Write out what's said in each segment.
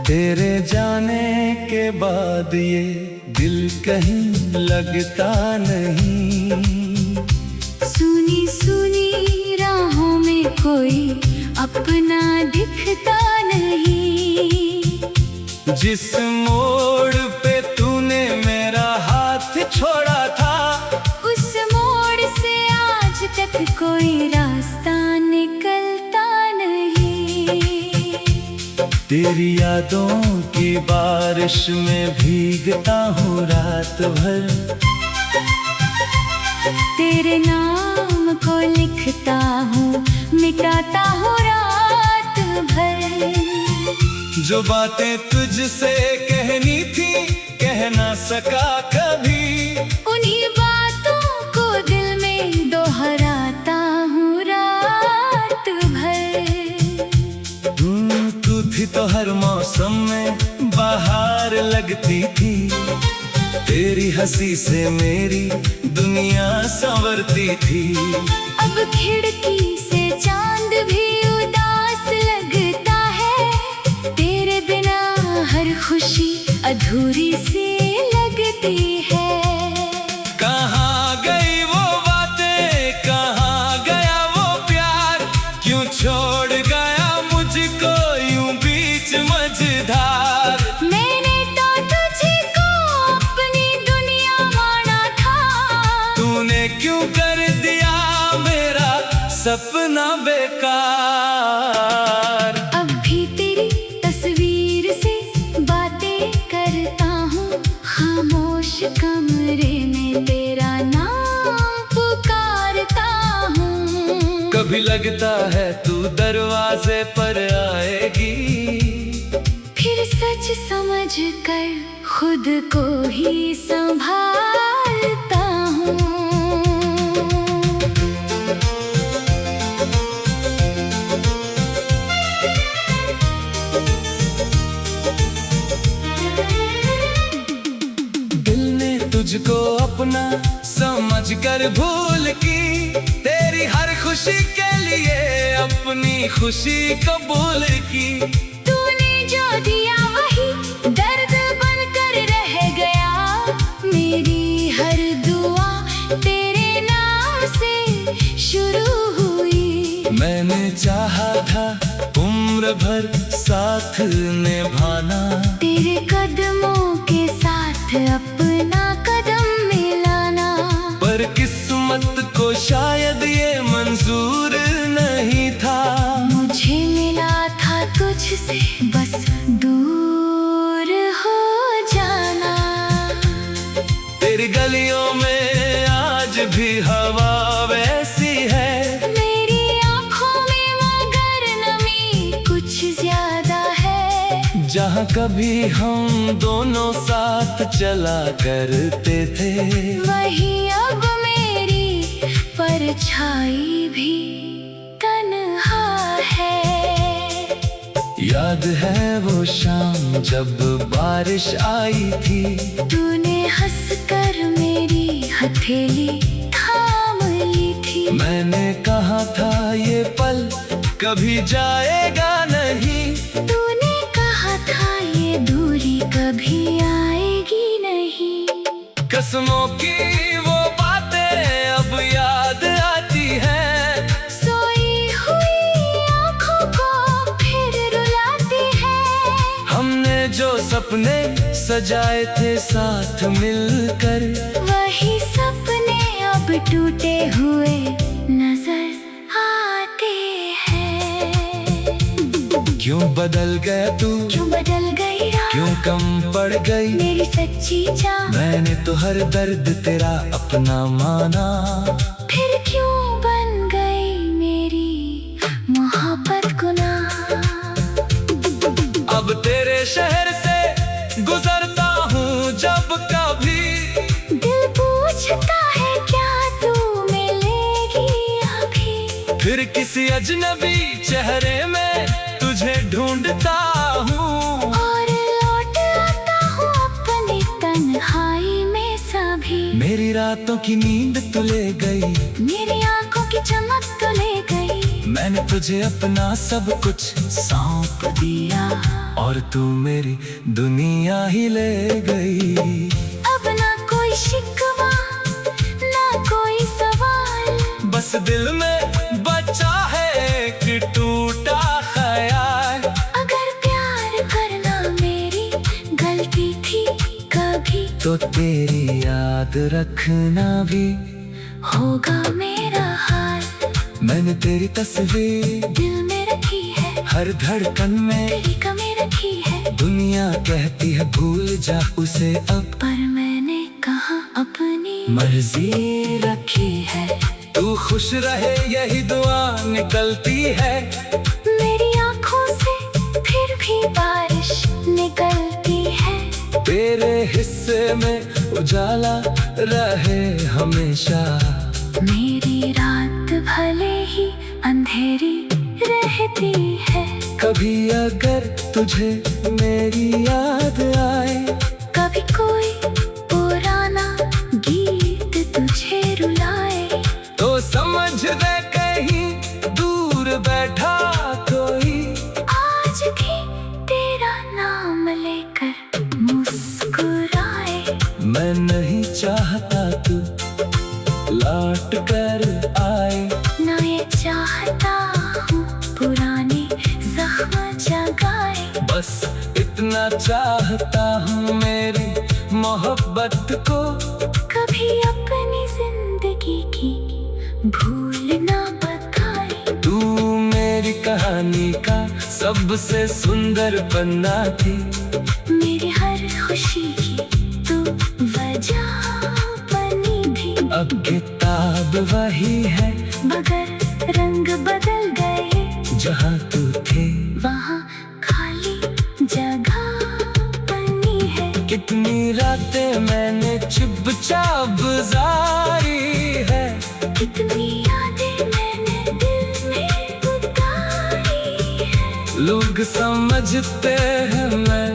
तेरे जाने के बाद ये दिल कहीं लगता नहीं। सुनी सुनी राहों में कोई अपना दिखता नहीं। जिस मोड़ पे तूने मेरा हाथ छोड़ा था, उस मोड़ से आज तक कोई रास्ता निकलता नहीं। तेरी यादों की बारिश में भीगता हूँ रात भर, तेरे नाम को लिखता हूँ मिटाता हूँ रात भर। जो बातें तुझसे कहनी थी कह ना सका कभी, उन्हीं बातों को दिल में दोहराता हूँ रात भर। तू थी तो हर मौसम में बाहर लगती थी, तेरी हंसी से मेरी दुनिया संवरती थी। अब खिड़की से चांद भी उदास लगता है, तेरे बिना हर खुशी अधूरी सी लगती है। कहाँ गई वो बातें, कहाँ गया वो प्यार, क्यों छोड़ गया मुझको यूं बीच मझधार। मैंने तो तुझको अपनी दुनिया माना था, तूने क्यों कर दिया मेरा सपना बेकार। अब भी तेरी तस्वीर से बातें करता हूँ, खामोश कमरे में तेरा नाम पुकारता हूँ। कभी लगता है तू दरवाजे पर आएगी, फिर सच समझ कर खुद को ही संभालता हूँ। दिल ने तुझको अपना समझ कर भूल की, तेरी हर खुशी के लिए अपनी खुशी कबूल की। तूने जो दिया वही दर्द बनकर रह गया, मेरी हर दुआ तेरे नाम से शुरू हुई। मैंने चाहा था उम्र भर साथ निभाना, तेरे कदमों के साथ अपना कदम मिलाना, पर किस्मत को शायद ये मंजूर नहीं था। मुझे मिला था तुझसे बस दूर हो जाना। तेरी गलियों में आज भी हवा वैसी है, मेरी आँखों में मगर नमी कुछ ज्यादा है। जहाँ कभी हम दोनों साथ चला करते थे, वही अब मेरी परछाई भी तन्हा है। याद है वो शाम जब बारिश आई थी, तूने हंसकर मेरी हथेली थाम ली थी। मैंने कहा था ये पल कभी जाएगा नहीं, तूने कहा था ये दूरी कभी आएगी नहीं। कसमों की वो बातें अब याद आती हैं, सोई हुई आँखों को फिर रुलाती है। हमने जो सपने सजाए थे साथ मिलकर, वही सपने अब टूटे हुए नजर आते हैं। क्यों बदल गया तू, क्यों बदल गई राह, क्यों कम पड़ गई मेरी सच्ची चाह। मैंने तो हर दर्द तेरा अपना माना, फिर क्यों बन गई मेरी मोहब्बत गुनाह। अब तेरे शहर से गुजरता हूँ जब कभी, दिल पूछता है क्या तू मिलेगी अभी। फिर किसी अजनबी चेहरे में तुझे ढूंढता हूँ, और लौट आता हूँ अपनी तन्हाई में सभी। मेरी रातों की नींद तू ले गई, मेरी आंखों की चमक तो ले गई। मैंने तुझे अपना सब कुछ सौंप दिया और तू मेरी दुनिया ही ले गई। अब ना कोई शिकवा ना कोई सवाल, बस दिल में बचा है एक टूटा ख्याल। अगर प्यार करना मेरी गलती थी कभी, तो तेरी याद रखना भी होगा मेरा हाल। मैंने तेरी तस्वीर दिल में रखी है, हर धड़कन में तेरी कमी रखी है। दुनिया कहती है भूल जा उसे अब, पर मैंने कहाँ अपनी मर्जी रखी है। तू खुश रहे यही दुआ निकलती है। मेरी आँखों से फिर भी बारिश निकलती है। तेरे हिस्से में उजाला रहे हमेशा। मेरी रात भले ही अंधेरी रहती है। कभी अगर तुझे मेरी याद आए, कभी कोई पुराना गीत तुझे रुलाए, तो समझ ले कहीं दूर बैठा कोई आज भी तेरा नाम लेकर मुस्कुराए। मैं नहीं चाहता तू लौट कर आए, ना ये चाहता हूँ पुराने जख्म जगाए। बस इतना चाहता हूँ मेरी मोहब्बत को कभी अपनी जिंदगी की भूल ना बताए। तू मेरी कहानी का सबसे सुंदर पन्ना थी। मेरी हर खुशी की तू वजह बनी थी। अब किताब वही है मगर रंग बदल गए, जहाँ तू थे वहाँ खाली जगह बनी है। कितनी रातें मैंने चुपचाप गुजारी है। कितनी यादें मैंने दिल में उतारी है। लोग समझते हैं मैं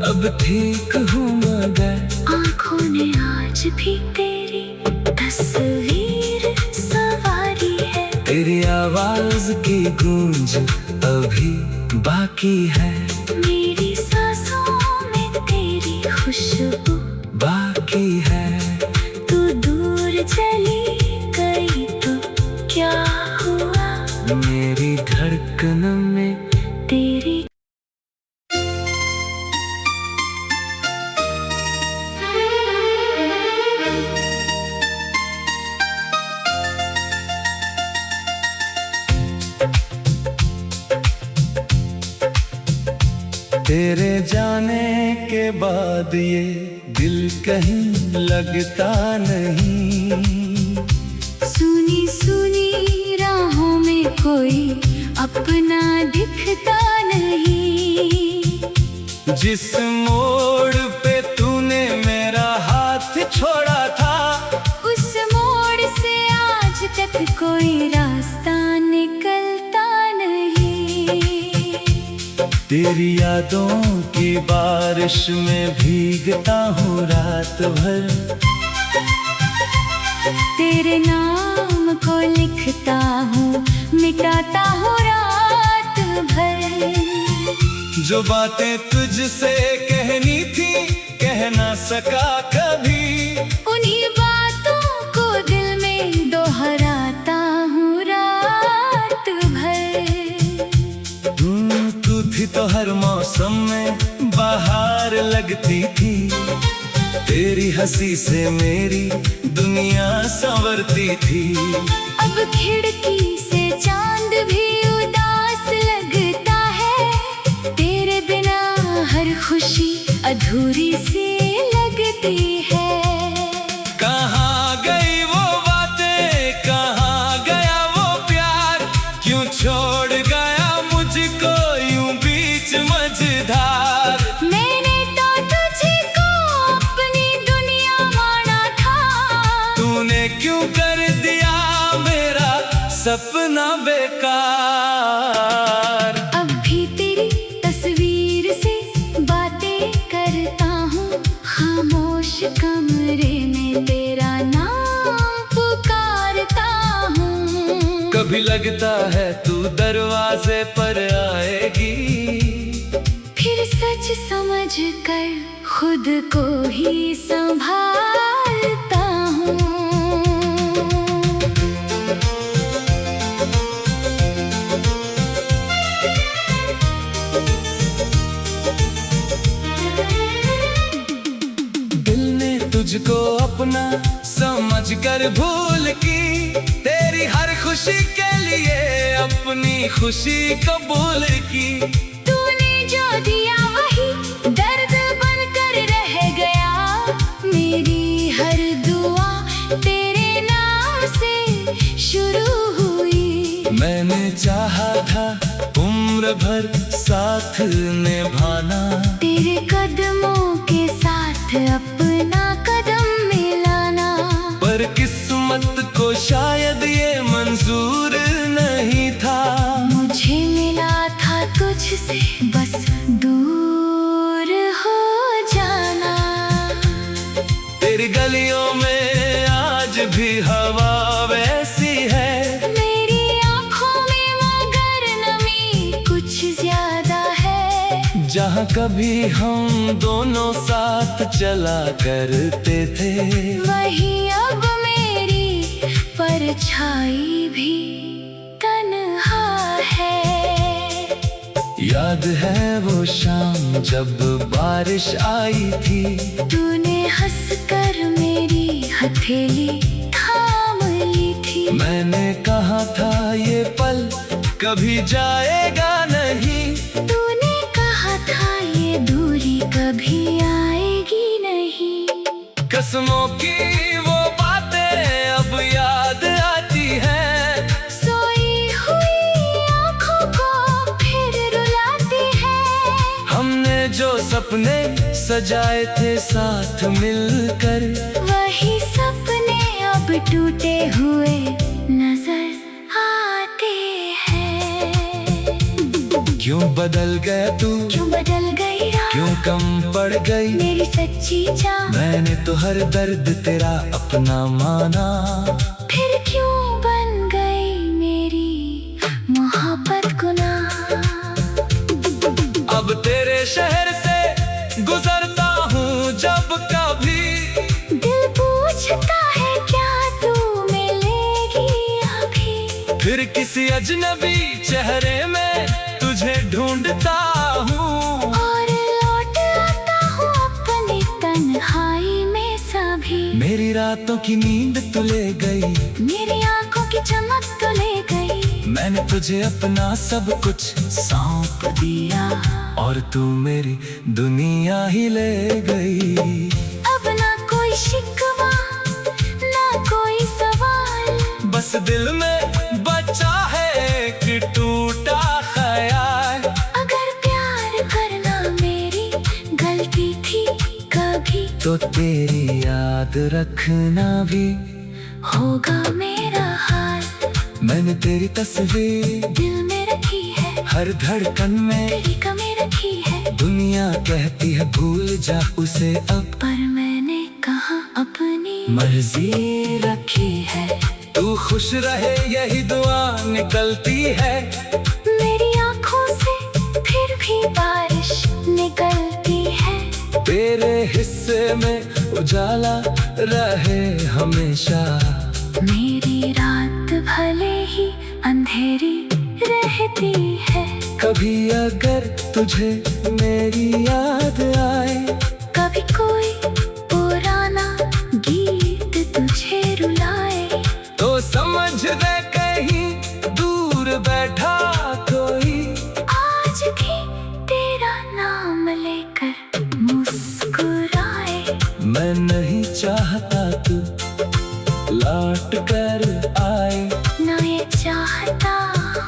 अब ठीक हूँ, मगर आँखों ने आज भी तेरी तस्वीर सवारी है। तेरी आवाज की गूंज अभी बाकी है। मेरी सांसों में तेरी खुशबू बाकी है। तू दूर चली गई तो क्या हुआ, मेरी धड़कन में तेरी तेरे जाने के बाद ये दिल कहीं लगता नहीं। सुनी सुनी राहों में कोई अपना दिखता नहीं। जिस मोड़ पे तूने मेरा हाथ छोड़ा था, उस मोड़ से आज तक कोई रास्ता निकलता नहीं। तेरी यादों की बारिश में भीगता हूँ रात भर। तेरे नाम को लिखता हूँ, मिटाता हूँ रात भर। जो बातें तुझसे कहनी थी कह ना सका कभी, उन्हीं बातों को दिल में दोहराता हूँ रात भर। तू थी तो हर मौसम में बाहर लगती थी। तेरी हंसी से मेरी दुनिया संवरती थी। अब खिड़की से चांद भी उदास लगता है। तेरे बिना हर खुशी अधूरी सी लगती है। कहाँ गई वो बातें, कहाँ गया वो प्यार, क्यों छोड़ गया मुझको यूं बीच मझधार। मैंने तो तुझे को अपनी दुनिया माना था, तूने क्यों कर दिया मेरा सपना बेकार। अब भी तेरी तस्वीर से बातें करता हूँ। खामोश कमरे में तेरा नाम पुकारता हूँ। कभी लगे लगता है तू दरवाजे पर आएगी। फिर सच समझ कर खुद को ही संभालता हूँ। दिल ने तुझको अपना समझ कर भूल की, तेरी हर खुशी के लिए अपनी खुशी कबूल की। तूने जो दिया वही दर्द बनकर रह गया, मेरी हर दुआ तेरे नाम से शुरू हुई। मैंने चाहा था उम्र भर साथ निभाना, तेरे कदमों के साथ अपना कदम मिलाना, पर किस्मत को शायद ये मंजूर नहीं था। मुझे मिला था तुझसे बस दूर हो जाना। तेरी गलियों में आज भी हवा वैसी है, मेरी आँखों में मगर नमी कुछ ज्यादा है। जहाँ कभी हम दोनों साथ चला करते थे, वही अब मेरी परछाई भी तन्हा है। याद है वो शाम जब बारिश आई थी, तूने हंसकर मेरी हथेली थाम ली थी। मैंने कहा था ये पल कभी जाएगा नहीं, तूने कहा था ये दूरी कभी आएगी नहीं। कसमों की वो बातें अब याद आती हैं, सोई हुई आँखों को फिर रुलाती है। हमने जो सपने सजाए थे साथ मिलकर, वही सपने अब टूटे हुए नजर आते हैं। क्यों बदल गया तू, क्यों बदल गई रात, क्यों कम पड़ गई मेरी सच्ची चाह। मैंने तो हर दर्द तेरा अपना माना, फिर क्यों बन गई मेरी मोहब्बत गुनाह। अब तेरे शहर से गुजरता हूँ जब कभी, दिल पूछता है क्या तू मिलेगी अभी। फिर किसी अजनबी चेहरे में तुझे ढूंढता हूँ, और लौट आता हूँ अपनी तन्हाई में सभी। मेरी रातों की नींद तू ले गई, मेरी आंखों की चमक तो ले गई। मैंने तुझे अपना सब कुछ सौंप दिया, और तू मेरी दुनिया ही ले गई। अब ना कोई शिकवा ना कोई सवाल, बस दिल में बचा है कि टूटा ख्याल। अगर प्यार करना मेरी गलती थी कभी, तो तेरी याद रखना भी होगा मेरा हाल। मैंने तेरी तस्वीर दिल में रखी है, हर धड़कन में तेरी कमी रखी है। दुनिया कहती है भूल जा उसे अब, पर मैंने कहा अपनी मर्जी रखी है। तू खुश रहे यही दुआ निकलती है, मेरी आंखों से फिर भी बारिश निकलती है। तेरे हिस्से में उजाला रहे हमेशा, मेरी रात भले ही अंधेरी रहती है। कभी अगर तुझे मेरी याद आए, कभी कोई पुराना गीत तुझे रुलाए, तो समझ ले कहीं दूर बैठा कोई, आज भी तेरा नाम लेकर मुस्कुराए। मैं नहीं चाहता तू लौट कर आए, ना ये चाहता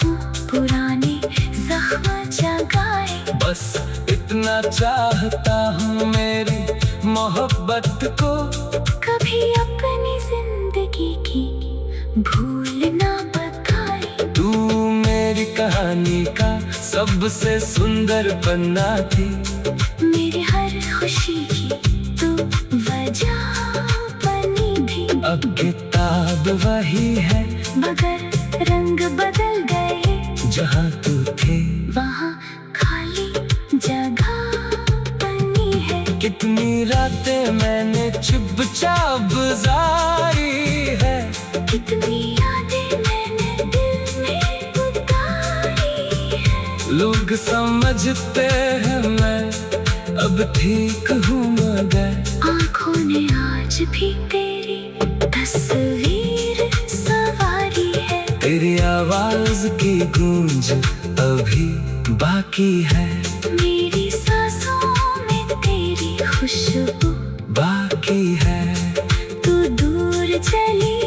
हूँ पुराने जख्म जगाए। बस इतना चाहता हूँ मेरी मोहब्बत को कभी अपनी जिंदगी की भूल ना बताए। तू मेरी कहानी का सबसे सुंदर पन्ना थी, मेरी हर खुशी की तू वजह बनी थी। अब किताब वही है मगर रंग बदल गए। जहाँ तू थे वहाँ खाली जगह बनी है। कितनी रातें मैंने चुपचाप गुजारी है। कितनी यादें मैंने दिल में उतारी है। लोग समझते हैं मैं अब ठीक हूँ मगर आँखों ने आज भी तेरी तस्वीर सवारी है। तेरी आवाज की गूंज अभी बाकी है। मेरी सांसों में तेरी खुशबू बाकी है। तू दूर चली